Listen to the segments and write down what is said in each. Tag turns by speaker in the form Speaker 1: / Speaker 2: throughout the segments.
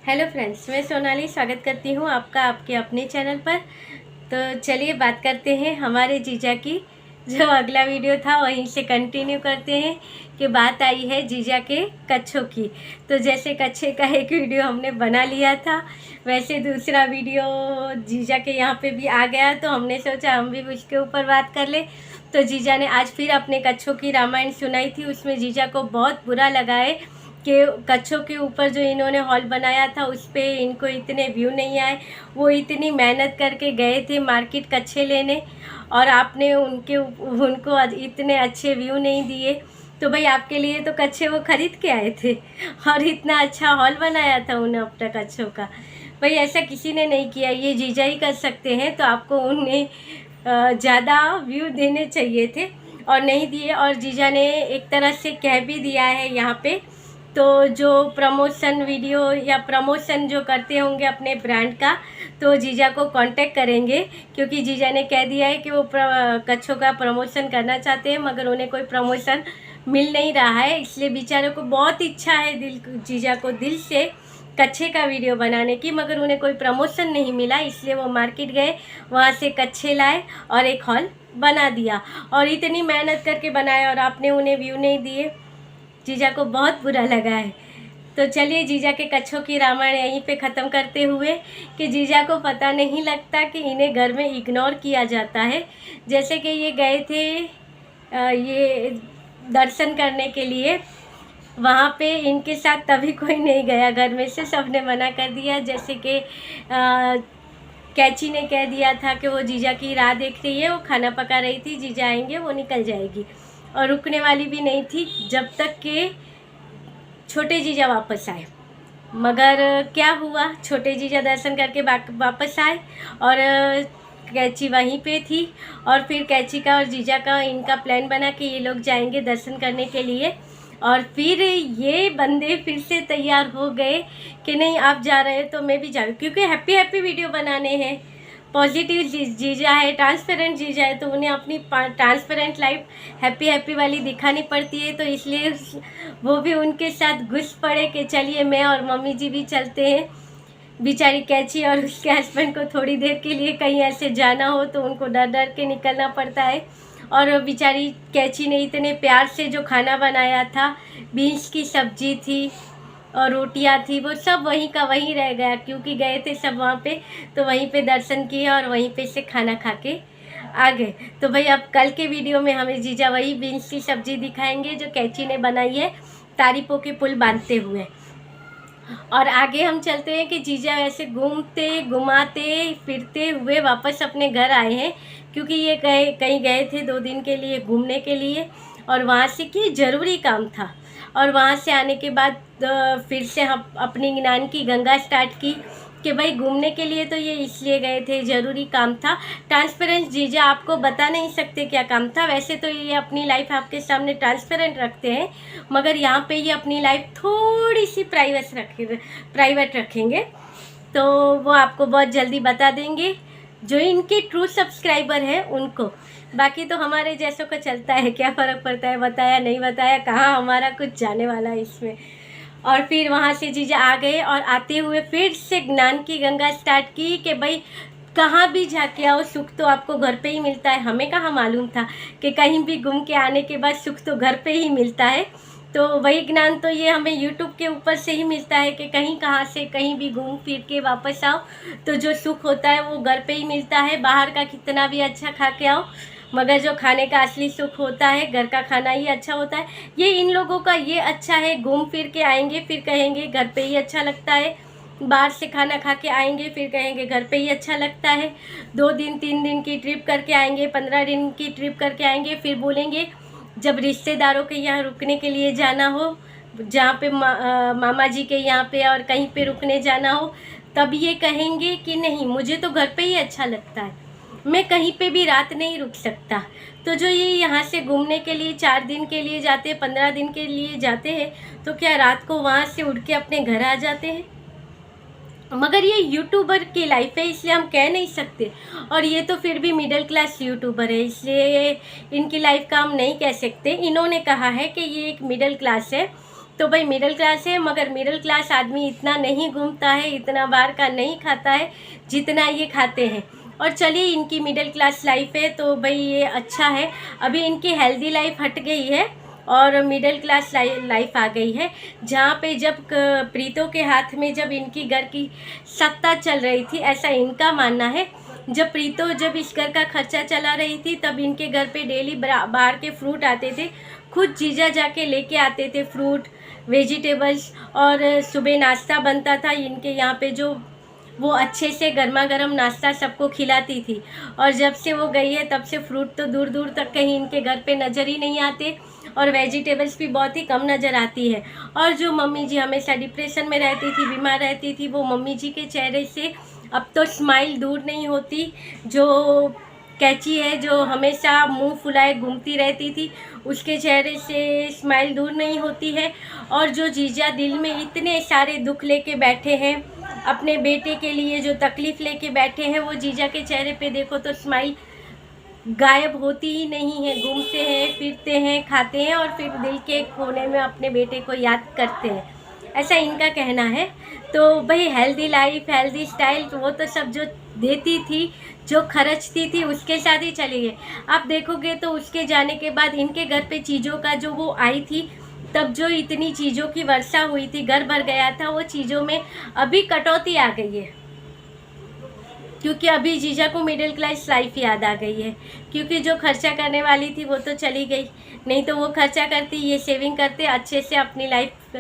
Speaker 1: Hello friends, मैं सोनाली स्वागत करती हूँ आपका आपके अपने चैनल पर। तो चलिए बात करते हैं हमारे जीजा की। जो अगला वीडियो था वहीं से कंटिन्यू करते हैं कि बात आई है जीजा के कच्छों की। तो जैसे कच्छे का एक वीडियो हमने बना लिया था, वैसे दूसरा वीडियो जीजा के यहाँ पे भी आ गया, तो हमने सोचा हम भी उसके ऊपर बात कर ले। तो जीजा ने आज फिर अपने कच्छों की रामायण सुनाई थी। उसमें जीजा को बहुत बुरा लगा है कि कच्छों के ऊपर जो इन्होंने हॉल बनाया था उस पर इनको इतने व्यू नहीं आए। वो इतनी मेहनत करके गए थे मार्केट कच्छे लेने और आपने उनको इतने अच्छे व्यू नहीं दिए। तो भाई आपके लिए तो कच्छे वो खरीद के आए थे और इतना अच्छा हॉल बनाया था उन्हें अपना कच्छों का। भाई ऐसा किसी ने नहीं किया, ये जीजा ही कर सकते हैं। तो आपको उन्हें ज़्यादा व्यू देने चाहिए थे और नहीं दिए। और जीजा ने एक तरह से कह भी दिया है यहाँ पे। तो जो प्रमोशन वीडियो या प्रमोशन जो करते होंगे अपने ब्रांड का, तो जीजा को कांटेक्ट करेंगे, क्योंकि जीजा ने कह दिया है कि वो कच्छों का प्रमोशन करना चाहते हैं मगर उन्हें कोई प्रमोशन मिल नहीं रहा है। इसलिए बेचारों को बहुत इच्छा है जीजा को दिल से कच्छे का वीडियो बनाने की, मगर उन्हें कोई प्रमोशन नहीं मिला। इसलिए वो मार्केट गए, वहाँ से कच्छे लाए और एक हॉल बना दिया और इतनी मेहनत करके बनाया और आपने उन्हें व्यू नहीं दिए। जीजा को बहुत बुरा लगा है। तो चलिए जीजा के कच्छों की रामायण यहीं पे ख़त्म करते हुए कि जीजा को पता नहीं लगता कि इन्हें घर में इग्नोर किया जाता है। जैसे कि ये गए थे ये दर्शन करने के लिए, वहाँ पे इनके साथ तभी कोई नहीं गया, घर में से सबने मना कर दिया। जैसे कि कैची ने कह दिया था कि वो जीजा की राह देख रही है, वो खाना पका रही थी, जीजा आएंगे वो निकल जाएगी और रुकने वाली भी नहीं थी जब तक कि छोटे जीजा वापस आए। मगर क्या हुआ, छोटे जीजा दर्शन करके वापस आए और कैची वहीं पे थी। और फिर कैची का और जीजा का इनका प्लान बना कि ये लोग जाएंगे दर्शन करने के लिए। और फिर ये बंदे फिर से तैयार हो गए कि नहीं आप जा रहे हैं तो मैं भी जाऊँ, क्योंकि हैप्पी वीडियो बनाने हैं। पॉजिटिव जीजा है, ट्रांसपेरेंट जीजा है, तो उन्हें अपनी ट्रांसपेरेंट लाइफ हैप्पी वाली दिखानी पड़ती है। तो इसलिए वो भी उनके साथ घुस पड़े कि चलिए मैं और मम्मी जी भी चलते हैं। बेचारी कैची और उसके हस्बैंड को थोड़ी देर के लिए कहीं ऐसे जाना हो तो उनको डर डर के निकलना पड़ता है। और बेचारी कैची ने इतने प्यार से जो खाना बनाया था, बीन्स की सब्जी थी और रोटियां थी, वो सब वहीं का वहीं रह गया, क्योंकि गए थे सब वहाँ पे। तो वहीं पे दर्शन किए और वहीं पे से खाना खा के आ गए। तो भाई अब कल के वीडियो में हमें जीजा वही बीन्स की सब्जी दिखाएंगे जो कैची ने बनाई है तारीफों के पुल बांधते हुए। और आगे हम चलते हैं कि जीजा ऐसे घूमते घुमाते फिरते हुए वापस अपने घर आए हैं, क्योंकि ये कहीं गए थे 2 दिन के लिए घूमने के लिए और वहाँ से कि ज़रूरी काम था। और वहाँ से आने के बाद फिर से हम अपनी ज्ञान की गंगा स्टार्ट की कि भाई घूमने के लिए तो ये इसलिए गए थे, ज़रूरी काम था। ट्रांसपेरेंट जीजा आपको बता नहीं सकते क्या काम था। वैसे तो ये अपनी लाइफ आपके सामने ट्रांसपेरेंट रखते हैं, मगर यहाँ पे ये अपनी लाइफ थोड़ी सी प्राइवेट रखेंगे। तो वो आपको बहुत जल्दी बता देंगे, जो इनके ट्रू सब्सक्राइबर हैं उनको। बाकी तो हमारे जैसों का चलता है, क्या फ़र्क पड़ता है, बताया नहीं बताया, कहाँ हमारा कुछ जाने वाला है इसमें। और फिर वहाँ से जीजा आ गए और आते हुए फिर से ज्ञान की गंगा स्टार्ट की कि भाई कहाँ भी जाके आओ, सुख तो आपको घर पे ही मिलता है। हमें कहाँ मालूम था कि कहीं भी घूम के आने के बाद सुख तो घर पे ही मिलता है। तो वही ज्ञान तो ये हमें यूट्यूब के ऊपर से ही मिलता है कि कहीं कहाँ से कहीं भी घूम फिर के वापस आओ तो जो सुख होता है वो घर पे ही मिलता है। बाहर का कितना भी अच्छा खा के आओ, मगर जो खाने का असली सुख होता है घर का खाना ही अच्छा होता है। ये इन लोगों का ये अच्छा है, घूम फिर के आएंगे फिर कहेंगे घर पे ही अच्छा लगता है। बाहर से खाना खा के आएंगे फिर कहेंगे घर पे ही अच्छा लगता है। 2 दिन 3 दिन की ट्रिप करके आएंगे, 15 दिन की ट्रिप करके आएंगे, फिर बोलेंगे जब रिश्तेदारों के यहाँ रुकने के लिए जाना हो, जहाँ पे मामा जी के यहाँ पे और कहीं पे रुकने जाना हो, तब ये कहेंगे कि नहीं मुझे तो घर पे ही अच्छा लगता है, मैं कहीं पे भी रात नहीं रुक सकता। तो जो ये यहाँ से घूमने के लिए 4 दिन के लिए जाते हैं, 15 दिन के लिए जाते हैं, तो क्या रात को वहाँ से उठ के अपने घर आ जाते हैं? मगर ये यूट्यूबर की लाइफ है इसलिए हम कह नहीं सकते। और ये तो फिर भी मिडिल क्लास यूट्यूबर है, इसलिए इनकी लाइफ का हम नहीं कह सकते। इन्होंने कहा है कि ये एक मिडिल क्लास है, तो भाई मिडिल क्लास है, मगर मिडिल क्लास आदमी इतना नहीं घूमता है, इतना बाहर का नहीं खाता है जितना ये खाते हैं। और चलिए, इनकी मिडिल क्लास लाइफ है तो भाई ये अच्छा है। अभी इनकी हेल्दी लाइफ हट गई है और मिडिल क्लास लाइफ आ गई है, जहाँ पे जब प्रीतो के हाथ में जब इनकी घर की सत्ता चल रही थी, ऐसा इनका मानना है। जब प्रीतो जब इस घर का खर्चा चला रही थी, तब इनके घर पे डेली बाहर के फ्रूट आते थे, खुद जीजा जाके लेके आते थे फ्रूट, वेजिटेबल्स, और सुबह नाश्ता बनता था इनके यहाँ पे, जो वो अच्छे से गर्मा गर्म नाश्ता सबको खिलाती थी। और जब से वो गई है तब से फ्रूट तो दूर दूर तक कहीं इनके घर पे नज़र ही नहीं आते, और वेजिटेबल्स भी बहुत ही कम नज़र आती है। और जो मम्मी जी हमेशा डिप्रेशन में रहती थी, बीमार रहती थी, वो मम्मी जी के चेहरे से अब तो स्माइल दूर नहीं होती। जो कैची है, जो हमेशा मुंह फुलाए घूमती रहती थी, उसके चेहरे से स्माइल दूर नहीं होती है। और जो जीजा दिल में इतने सारे दुख लेके बैठे हैं, अपने बेटे के लिए जो तकलीफ़ लेके बैठे हैं, वो जीजा के चेहरे पे देखो तो स्माइल गायब होती ही नहीं है। घूमते हैं, फिरते हैं, खाते हैं, और फिर दिल के कोने में अपने बेटे को याद करते हैं, ऐसा इनका कहना है। तो भाई हेल्दी लाइफ, हेल्दी स्टाइल, तो वो तो सब जो देती थी, जो खर्चती थी, उसके साथ ही चली गई। आप देखोगे तो उसके जाने के बाद इनके घर पे चीज़ों का जो वो आई थी, तब जो इतनी चीज़ों की वर्षा हुई थी, घर भर गया था, वो चीज़ों में अभी कटौती आ गई है, क्योंकि अभी जीजा को मिडिल क्लास लाइफ याद आ गई है। क्योंकि जो खर्चा करने वाली थी वो तो चली गई, नहीं तो वो खर्चा करती, ये सेविंग करते, अच्छे से अपनी लाइफ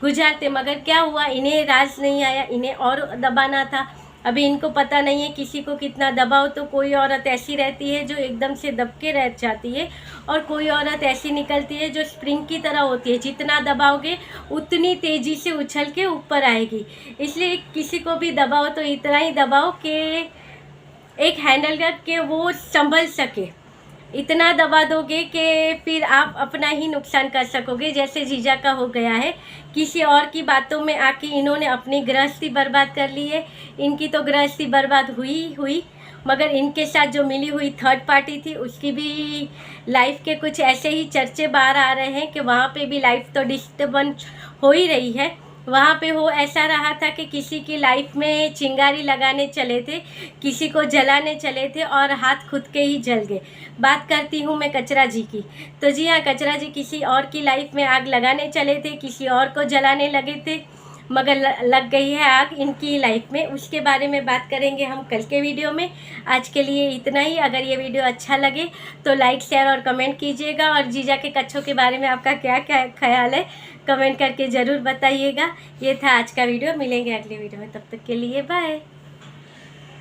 Speaker 1: गुजारते। मगर क्या हुआ, इन्हें राज नहीं आया, इन्हें और दबाना था। अभी इनको पता नहीं है किसी को कितना दबाओ तो कोई औरत ऐसी रहती है जो एकदम से दबके रह जाती है, और कोई औरत ऐसी निकलती है जो स्प्रिंग की तरह होती है, जितना दबाओगे उतनी तेज़ी से उछल के ऊपर आएगी। इसलिए किसी को भी दबाओ तो इतना ही दबाओ कि एक हैंडल करके वो संभल सके। इतना दबा दोगे कि फिर आप अपना ही नुकसान कर सकोगे, जैसे जीजा का हो गया है। किसी और की बातों में आके इन्होंने अपनी गृहस्थी बर्बाद कर ली है। इनकी तो गृहस्थी बर्बाद हुई, मगर इनके साथ जो मिली हुई थर्ड पार्टी थी, उसकी भी लाइफ के कुछ ऐसे ही चर्चे बाहर आ रहे हैं कि वहाँ पे भी लाइफ तो डिस्टर्बेंस हो ही रही है। वहाँ पे हो ऐसा रहा था कि किसी की लाइफ में चिंगारी लगाने चले थे, किसी को जलाने चले थे, और हाथ खुद के ही जल गए। बात करती हूँ मैं कचरा जी की। तो जी हाँ, कचरा जी किसी और की लाइफ में आग लगाने चले थे, किसी और को जलाने लगे थे, मगर लग गई है आग इनकी लाइफ में। उसके बारे में बात करेंगे हम कल के वीडियो में। आज के लिए इतना ही। अगर ये वीडियो अच्छा लगे तो लाइक, शेयर और कमेंट कीजिएगा। और जीजा के कच्छों के बारे में आपका क्या क्या ख्याल है, कमेंट करके ज़रूर बताइएगा। ये था आज का वीडियो, मिलेंगे अगले वीडियो में, तब तक के लिए बाय।